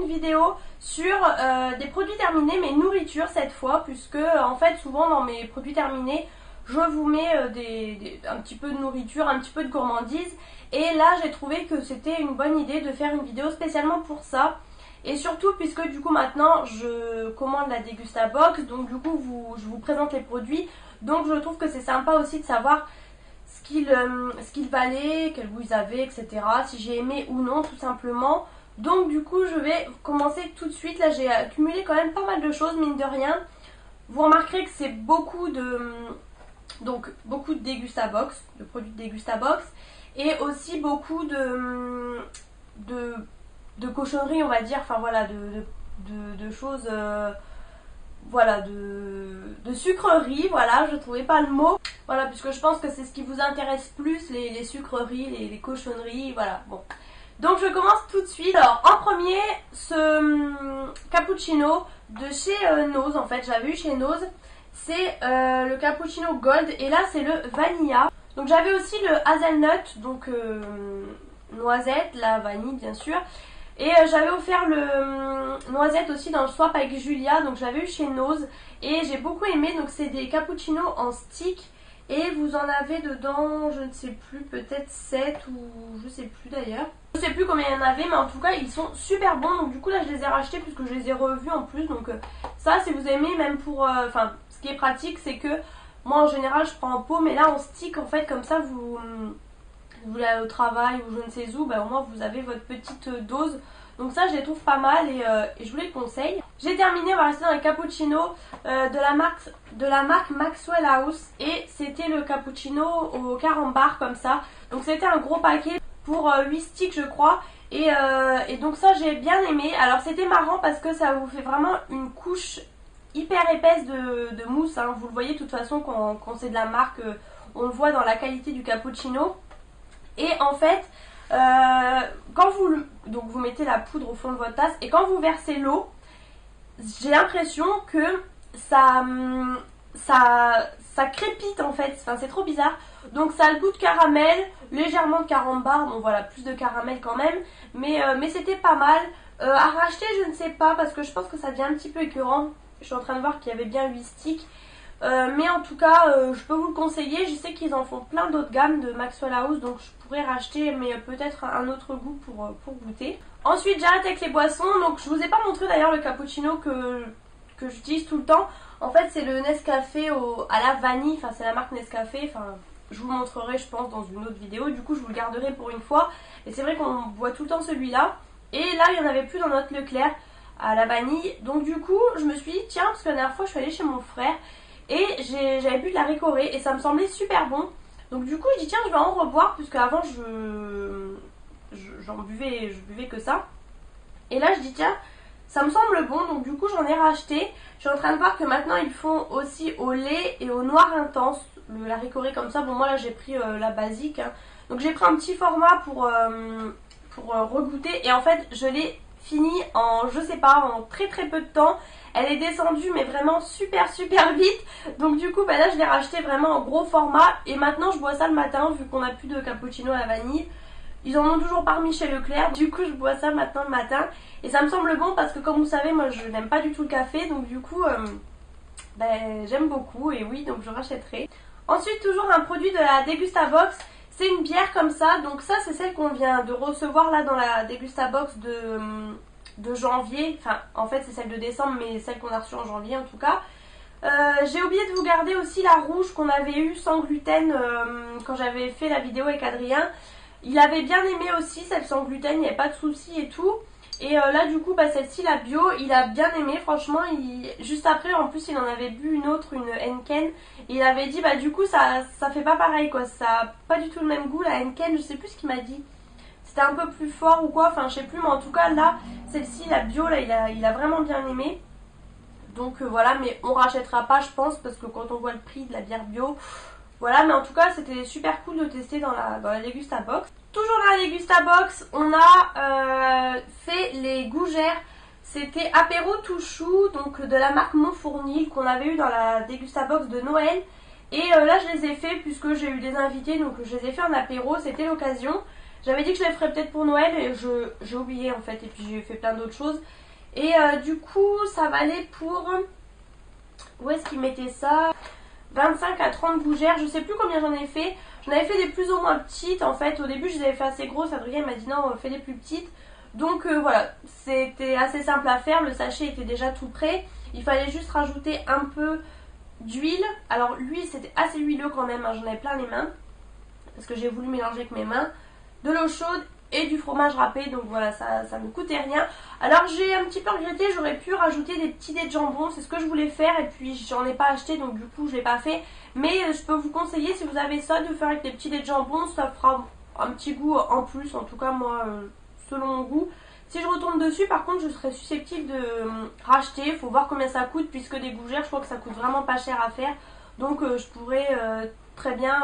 une vidéo sur des produits terminés, mais nourriture cette fois, puisque en fait souvent dans mes produits terminés je vous mets un petit peu de nourriture, un petit peu de gourmandise. Et là j'ai trouvé que c'était une bonne idée de faire une vidéo spécialement pour ça. Et surtout puisque du coup maintenant je commande la Degustabox, donc du coup je vous présente les produits. Donc je trouve que c'est sympa aussi de savoir ce qu'ils valaient, quel goût ils avaient, etc. Si j'ai aimé ou non tout simplement. Donc du coup je vais commencer tout de suite. Là j'ai accumulé quand même pas mal de choses mine de rien. Vous remarquerez que c'est beaucoup de Degustabox, de produits de Degustabox. Et aussi beaucoup de cochonneries on va dire, enfin voilà, de choses, voilà, de sucreries, voilà, je trouvais pas le mot. Voilà, puisque je pense que c'est ce qui vous intéresse plus, les sucreries, les cochonneries, voilà, bon. Donc je commence tout de suite. Alors en premier, ce cappuccino de chez Nose, en fait, j'avais eu chez Nose. C'est le cappuccino gold et là c'est le vanilla. Donc j'avais aussi le hazelnut, donc noisette, la vanille bien sûr. Et j'avais offert le noisette aussi dans le swap avec Julia, donc j'avais eu chez Nose. Et j'ai beaucoup aimé, donc c'est des cappuccinos en stick. Et vous en avez dedans, je ne sais plus, peut-être 7 ou je sais plus d'ailleurs. Je ne sais plus combien il y en avait, mais en tout cas ils sont super bons. Donc du coup là je les ai rachetés puisque je les ai revus en plus. Donc ça si vous aimez, même pour... Enfin ce qui est pratique c'est que moi en général je prends en pot, mais là en stick en fait, comme ça vous voulez aller au travail ou je ne sais où, bah, au moins vous avez votre petite dose. Donc ça je les trouve pas mal et je vous les conseille. J'ai terminé, on va rester dans les cappuccinos de la marque Maxwell House. Et c'était le cappuccino au carambar comme ça. Donc c'était un gros paquet pour 8 sticks je crois. Et donc ça j'ai bien aimé. Alors c'était marrant parce que ça vous fait vraiment une couche hyper épaisse de mousse, hein. Vous le voyez de toute façon quand c'est de la marque, on le voit dans la qualité du cappuccino. Et en fait, quand vous mettez la poudre au fond de votre tasse et quand vous versez l'eau, j'ai l'impression que ça crépite en fait, enfin, c'est trop bizarre. Donc ça a le goût de caramel, légèrement de carambar, bon voilà, plus de caramel quand même, mais c'était pas mal. À racheter je ne sais pas parce que je pense que ça devient un petit peu écœurant. Je suis en train de voir qu'il y avait bien 8 sticks. Mais en tout cas je peux vous le conseiller. Je sais qu'ils en font plein d'autres gammes de Maxwell House, donc je pourrais racheter, mais peut-être un autre goût pour goûter. Ensuite j'arrête avec les boissons. Donc je vous ai pas montré d'ailleurs le cappuccino que j'utilise tout le temps. En fait c'est le Nescafé à la vanille, enfin c'est la marque Nescafé, enfin je vous le montrerai je pense dans une autre vidéo. Du coup je vous le garderai pour une fois. Et c'est vrai qu'on boit tout le temps celui-là. Et là il n'y en avait plus dans notre Leclerc à la vanille. Donc du coup je me suis dit tiens, parce que la dernière fois je suis allée chez mon frère et j'avais bu de la Ricoré et ça me semblait super bon. Donc du coup je dis tiens je vais en reboire, puisque avant je buvais que ça. Et là je dis tiens ça me semble bon, donc du coup j'en ai racheté. Je suis en train de voir que maintenant ils font aussi au lait et au noir intense la Ricoré comme ça. Bon moi là j'ai pris la basique, hein. Donc j'ai pris un petit format pour regoûter. Et en fait je l'ai fini en je sais pas, en très peu de temps. Elle est descendue mais vraiment super vite. Donc du coup bah là je l'ai racheté vraiment en gros format. Et maintenant je bois ça le matin vu qu'on n'a plus de cappuccino à la vanille. Ils en ont toujours pas remis chez Leclerc. Du coup je bois ça maintenant le matin. Et ça me semble bon parce que comme vous savez moi je n'aime pas du tout le café. Donc du coup j'aime beaucoup. Et oui, donc je rachèterai. Ensuite toujours un produit de la Degustabox. C'est une bière comme ça. Donc ça c'est celle qu'on vient de recevoir là dans la Degustabox de janvier. Enfin en fait c'est celle de décembre, mais celle qu'on a reçue en janvier en tout cas. J'ai oublié de vous garder aussi la rouge qu'on avait eue sans gluten quand j'avais fait la vidéo avec Adrien. Il avait bien aimé aussi celle sans gluten, il n'y avait pas de soucis et tout. Et là du coup bah, celle-ci la bio, il a bien aimé franchement. Juste après en plus il en avait bu une autre, une Henken. Et il avait dit bah du coup ça fait pas pareil quoi, ça a pas du tout le même goût la Henken. Je sais plus ce qu'il m'a dit, c'était un peu plus fort ou quoi, enfin je sais plus. Mais en tout cas là celle-ci la bio là il a vraiment bien aimé. Donc voilà, mais on rachètera pas je pense parce que quand on voit le prix de la bière bio, voilà. Mais en tout cas c'était super cool de tester dans la Degustabox. Toujours dans la Degustabox on a fait les gougères. C'était apéro tout chou, donc de la marque Montfournil qu'on avait eu dans la Degustabox de Noël. Et là je les ai fait puisque j'ai eu des invités, donc je les ai fait en apéro, c'était l'occasion. J'avais dit que je les ferais peut-être pour Noël et j'ai oublié en fait. Et puis j'ai fait plein d'autres choses. Et du coup, ça valait pour... Où est-ce qu'ils mettaient ça? 25 à 30 gougères, je sais plus combien j'en ai fait. J'en avais fait des plus ou moins petites en fait. Au début, je les avais fait assez grosses. Adrien m'a dit non, fais des plus petites. Donc voilà, c'était assez simple à faire. Le sachet était déjà tout prêt. Il fallait juste rajouter un peu d'huile. Alors l'huile, c'était assez huileux quand même, hein. J'en avais plein les mains parce que j'ai voulu mélanger avec mes mains. De l'eau chaude et du fromage râpé, donc voilà, ça me coûtait rien. Alors j'ai un petit peu regretté, j'aurais pu rajouter des petits dés de jambon, c'est ce que je voulais faire et puis j'en ai pas acheté, donc du coup je l'ai pas fait. Mais je peux vous conseiller, si vous avez ça, de faire avec des petits dés de jambon, ça fera un petit goût en plus, en tout cas moi, selon mon goût. Si je retombe dessus, par contre, je serais susceptible de racheter. Il faut voir combien ça coûte, puisque des gougères, je crois que ça coûte vraiment pas cher à faire. Donc je pourrais très bien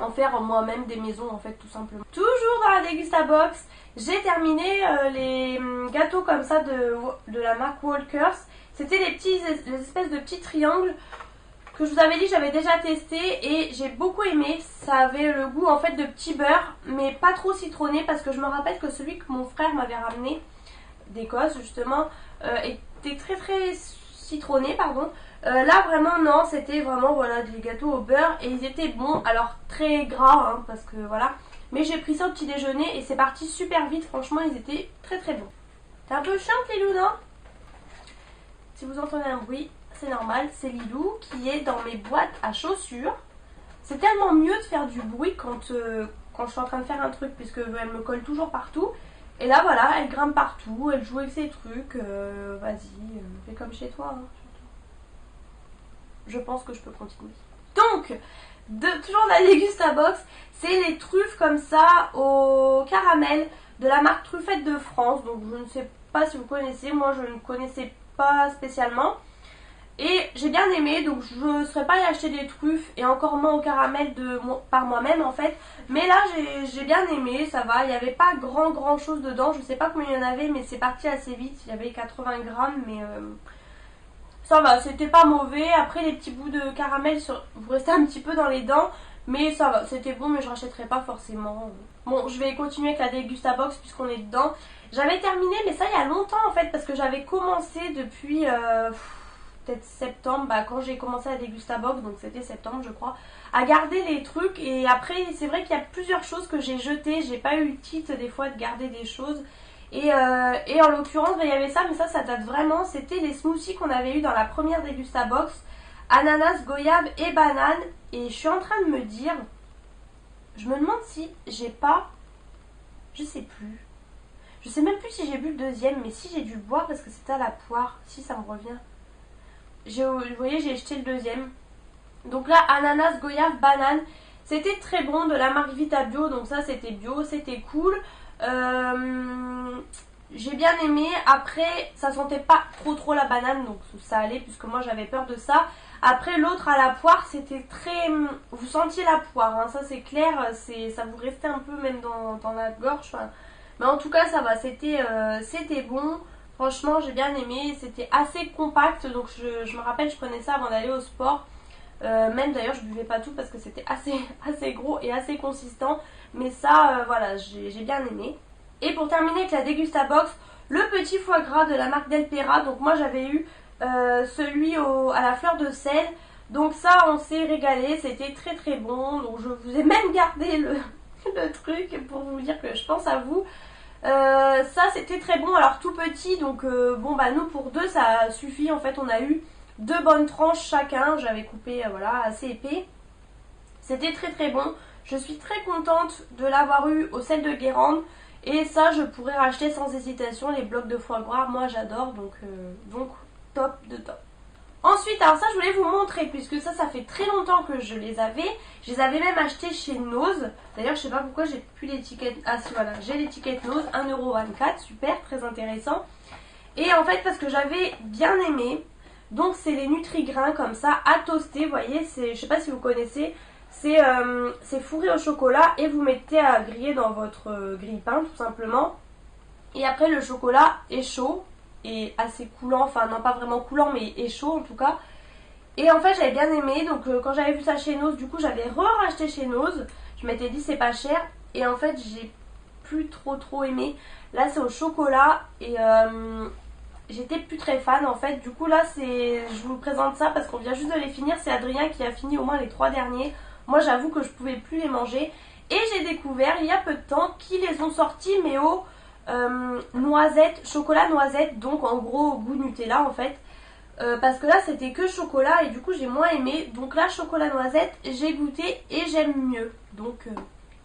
en faire moi-même des maisons, en fait, tout simplement. Toujours dans la Dégustabox, j'ai terminé les gâteaux comme ça de la marque Walkers. C'était les espèces de petits triangles que je vous avais dit, j'avais déjà testé et j'ai beaucoup aimé. Ça avait le goût en fait de petit beurre, mais pas trop citronné, parce que je me rappelle que celui que mon frère m'avait ramené d'Écosse justement était très très citronné, pardon. Là vraiment non, c'était vraiment voilà des gâteaux au beurre et ils étaient bons. Alors très gras hein, parce que voilà, mais j'ai pris ça au petit déjeuner et c'est parti super vite. Franchement, ils étaient très très bons. T'es un peu chiante Lilou, non? Si vous entendez un bruit, c'est normal, c'est Lilou qui est dans mes boîtes à chaussures. C'est tellement mieux de faire du bruit quand je suis en train de faire un truc, puisque elle me colle toujours partout. Et là voilà, elle grimpe partout, elle joue avec ses trucs. Vas-y, fais comme chez toi. Hein. Je pense que je peux continuer. Donc, toujours la Dégustabox, c'est les truffes comme ça au caramel de la marque Truffette de France. Donc je ne sais pas si vous connaissez, moi je ne connaissais pas spécialement. Et j'ai bien aimé, donc je ne serais pas allée acheter des truffes et encore moins au caramel par moi-même en fait. Mais là j'ai bien aimé, ça va, il n'y avait pas grand chose dedans, je sais pas combien il y en avait mais c'est parti assez vite, il y avait 80 grammes mais ça va, c'était pas mauvais. Après les petits bouts de caramel vous restez un petit peu dans les dents, mais ça va, c'était bon mais je rachèterai pas forcément. Bon, je vais continuer avec la Dégustabox puisqu'on est dedans. J'avais terminé mais ça il y a longtemps en fait parce que j'avais commencé depuis... peut-être septembre, quand j'ai commencé la Dégustabox, donc c'était septembre je crois, à garder les trucs. Et après c'est vrai qu'il y a plusieurs choses que j'ai jetées, j'ai pas eu le titre des fois de garder des choses. Et en l'occurrence il y avait ça, mais ça date vraiment, c'était les smoothies qu'on avait eu dans la première Dégustabox, ananas, goyave et banane. Et je suis en train de me dire, je me demande si j'ai pas, je sais plus, je sais même plus si j'ai bu le deuxième, mais si j'ai dû le boire parce que c'était à la poire, si ça me revient. Vous voyez, j'ai jeté le deuxième. Donc là, ananas, goyave, banane. C'était très bon, de la marque Vita Bio. Donc ça, c'était bio, c'était cool. J'ai bien aimé. Après, ça sentait pas trop la banane. Donc ça allait, puisque moi, j'avais peur de ça. Après, l'autre à la poire, c'était très... Vous sentiez la poire, hein, ça c'est clair. Ça vous restait un peu même dans la gorge. Enfin, mais en tout cas, ça va. C'était bon. Franchement j'ai bien aimé, c'était assez compact, donc je me rappelle je prenais ça avant d'aller au sport. Même d'ailleurs je buvais pas tout parce que c'était assez gros et assez consistant. Mais ça voilà, j'ai bien aimé. Et pour terminer avec la Dégustabox, le petit foie gras de la marque Del Pera. Donc moi j'avais eu celui à la fleur de sel. Donc ça on s'est régalé, c'était très bon. Donc je vous ai même gardé le truc pour vous dire que je pense à vous. Ça c'était très bon, alors tout petit, donc bon nous pour deux ça suffit en fait. On a eu 2 bonnes tranches chacun, j'avais coupé voilà assez épais. C'était très bon, je suis très contente de l'avoir eu au sel de Guérande. Et ça je pourrais racheter sans hésitation les blocs de foie gras, moi j'adore, donc top de top. Ensuite, alors ça je voulais vous montrer, puisque ça fait très longtemps que je les avais. Je les avais même achetés chez Nose. D'ailleurs je sais pas pourquoi j'ai plus l'étiquette. Ah si voilà, j'ai l'étiquette Nose, 1,24€, super, très intéressant. Et en fait parce que j'avais bien aimé. Donc c'est les Nutri-Grains comme ça, à toaster, vous voyez, je sais pas si vous connaissez. C'est fourré au chocolat et vous mettez à griller dans votre grille-pain tout simplement. Et après le chocolat est chaud et assez coulant, enfin non pas vraiment coulant mais est chaud en tout cas. Et en fait j'avais bien aimé, donc quand j'avais vu ça chez Nose, du coup j'avais racheté chez Nose. Je m'étais dit c'est pas cher et en fait j'ai plus trop aimé. Là c'est au chocolat et j'étais plus très fan en fait. Du coup là je vous présente ça parce qu'on vient juste de les finir. C'est Adrien qui a fini au moins les 3 derniers. Moi j'avoue que je pouvais plus les manger. Et j'ai découvert il y a peu de temps qu'ils les ont sortis mais au noisette, chocolat noisette. Donc en gros au goût Nutella en fait. Parce que là c'était que chocolat et du coup j'ai moins aimé. Donc là chocolat noisette j'ai goûté et j'aime mieux. Donc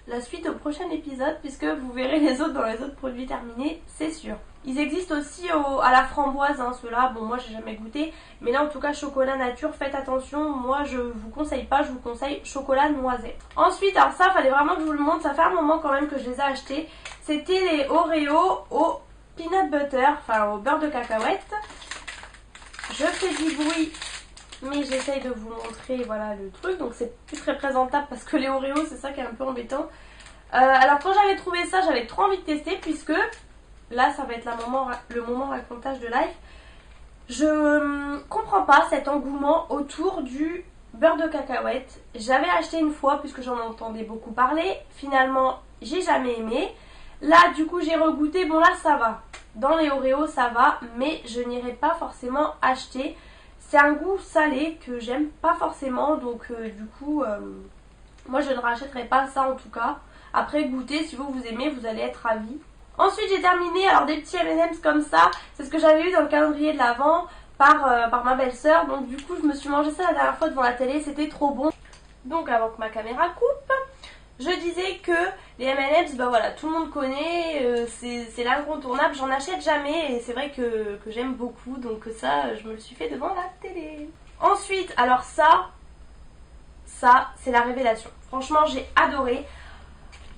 la suite au prochain épisode puisque vous verrez les autres dans les autres produits terminés, c'est sûr. Ils existent aussi à la framboise, hein, ceux-là, bon moi j'ai jamais goûté, mais là en tout cas chocolat nature, faites attention, moi je vous conseille pas, je vous conseille chocolat noisette. Ensuite, alors ça fallait vraiment que je vous le montre, ça fait un moment quand même que je les ai achetés, c'était les Oreos au peanut butter, enfin au beurre de cacahuète. Je fais du bruit, mais j'essaye de vous montrer voilà le truc, donc c'est plus très présentable parce que les Oreos c'est ça qui est un peu embêtant. Alors quand j'avais trouvé ça, j'avais trop envie de tester puisque là ça va être le moment racontage de live. Je comprends pas cet engouement autour du beurre de cacahuète. J'avais acheté une fois puisque j'en entendais beaucoup parler, finalement j'ai jamais aimé. Là du coup j'ai regoûté, bon là ça va, dans les Oreos ça va, mais je n'irai pas forcément acheter. C'est un goût salé que j'aime pas forcément, donc du coup moi je ne rachèterai pas ça en tout cas. Après goûter, si vous aimez, vous allez être ravis. Ensuite j'ai terminé alors des petits M&M's comme ça, c'est ce que j'avais eu dans le calendrier de l'Avent par ma belle-sœur. Donc du coup je me suis mangé ça la dernière fois devant la télé, c'était trop bon. Donc avant que ma caméra coupe, je disais que les M&M's, bah voilà, tout le monde connaît, c'est l'incontournable, j'en achète jamais et c'est vrai que j'aime beaucoup, donc ça je me le suis fait devant la télé. Ensuite, alors ça c'est la révélation, franchement j'ai adoré.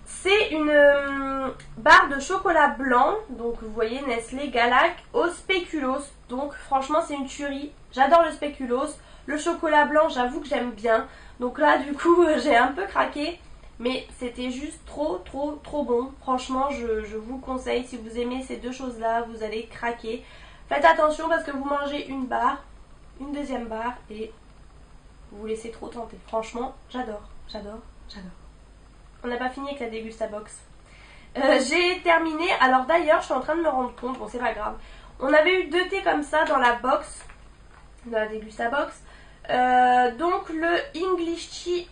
C'est une barre de chocolat blanc, donc vous voyez Nestlé Galac au spéculoos, donc franchement c'est une tuerie, j'adore le spéculoos. Le chocolat blanc j'avoue que j'aime bien, donc là du coup j'ai un peu craqué. Mais c'était juste trop bon. Franchement, je vous conseille, si vous aimez ces deux choses-là, vous allez craquer. Faites attention parce que vous mangez une barre, une deuxième barre et vous vous laissez trop tenter. Franchement, j'adore. On n'a pas fini avec la Dégustabox. J'ai terminé. Alors d'ailleurs, je suis en train de me rendre compte, bon c'est pas grave. On avait eu 2 thés comme ça dans la box, dans la Dégustabox. Donc le English Tea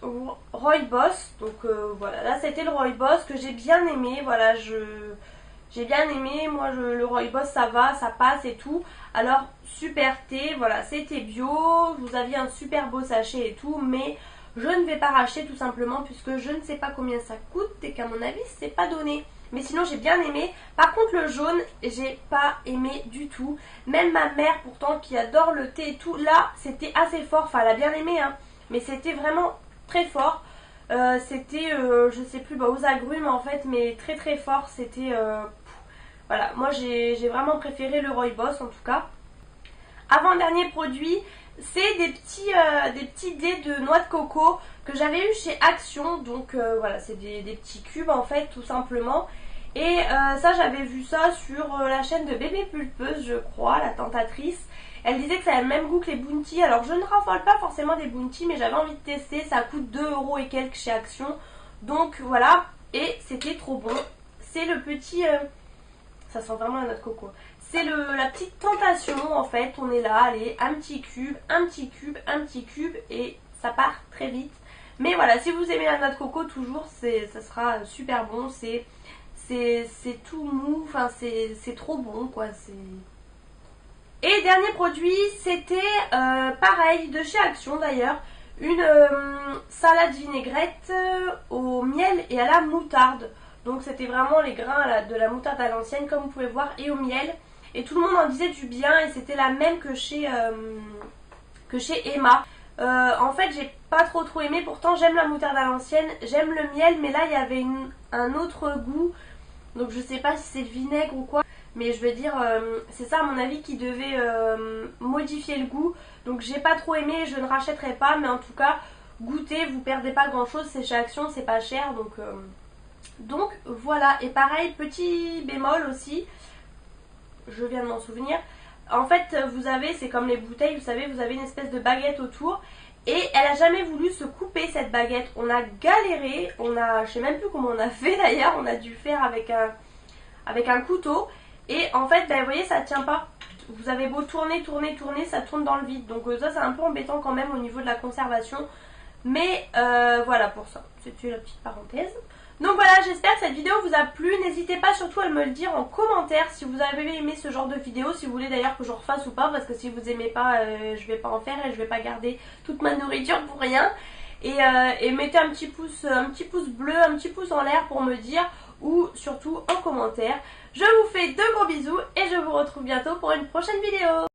Rooibos, donc voilà, là c'était le Rooibos que j'ai bien aimé, voilà, j'ai bien aimé, moi le Rooibos ça va, ça passe et tout. Alors super thé, voilà, c'était bio, vous aviez un super beau sachet et tout, mais je ne vais pas racheter tout simplement puisque je ne sais pas combien ça coûte et qu'à mon avis c'est pas donné. Mais sinon j'ai bien aimé. Par contre le jaune j'ai pas aimé du tout. Même ma mère pourtant qui adore le thé et tout, là c'était assez fort. Enfin elle a bien aimé hein. Mais c'était vraiment très fort. C'était je sais plus aux agrumes en fait. Mais très fort. C'était voilà. Moi j'ai vraiment préféré le Rooibos en tout cas. Avant-dernier produit, c'est des petits dés de noix de coco que j'avais eu chez Action. Donc voilà, c'est des petits cubes en fait tout simplement. Et ça j'avais vu ça sur la chaîne de Bébé Pulpeuse je crois, la tentatrice. Elle disait que ça avait le même goût que les Bounty. Alors je ne raffole pas forcément des Bounty mais j'avais envie de tester. Ça coûte 2 € et quelques chez Action. Donc voilà, et c'était trop bon. C'est le petit... ça sent vraiment la noix de coco. C'est la petite tentation en fait, on est là, allez, un petit cube et ça part très vite. Mais voilà, si vous aimez la noix de coco toujours, ça sera super bon, c'est tout mou, enfin c'est trop bon quoi. Et dernier produit, c'était pareil, de chez Action d'ailleurs, une salade vinaigrette au miel et à la moutarde. Donc c'était vraiment les grains de la moutarde à l'ancienne comme vous pouvez voir et au miel. Et tout le monde en disait du bien et c'était la même que chez Emma. En fait j'ai pas trop aimé, pourtant j'aime la moutarde à l'ancienne, j'aime le miel, mais là il y avait un autre goût. Donc je sais pas si c'est le vinaigre ou quoi, mais je veux dire c'est ça à mon avis qui devait modifier le goût. Donc j'ai pas trop aimé, je ne rachèterai pas, mais en tout cas goûtez, vous perdez pas grand chose, c'est chez Action, c'est pas cher donc voilà. Et pareil, petit bémol aussi, je viens de m'en souvenir. En fait, vous avez, c'est comme les bouteilles, vous savez, vous avez une espèce de baguette autour. Et elle a jamais voulu se couper cette baguette. On a galéré, je sais même plus comment on a fait d'ailleurs, on a dû faire avec un couteau. Et en fait, ben, vous voyez, ça tient pas. Vous avez beau tourner, ça tourne dans le vide. Donc ça, c'est un peu embêtant quand même au niveau de la conservation. Mais voilà pour ça. C'était la petite parenthèse. Donc voilà, j'espère que cette vidéo vous a plu. N'hésitez pas surtout à me le dire en commentaire si vous avez aimé ce genre de vidéo. Si vous voulez d'ailleurs que je refasse ou pas. Parce que si vous aimez pas, je vais pas en faire et je vais pas garder toute ma nourriture pour rien. Et mettez un petit pouce bleu, un petit pouce en l'air pour me dire. Ou surtout en commentaire. Je vous fais de gros bisous et je vous retrouve bientôt pour une prochaine vidéo.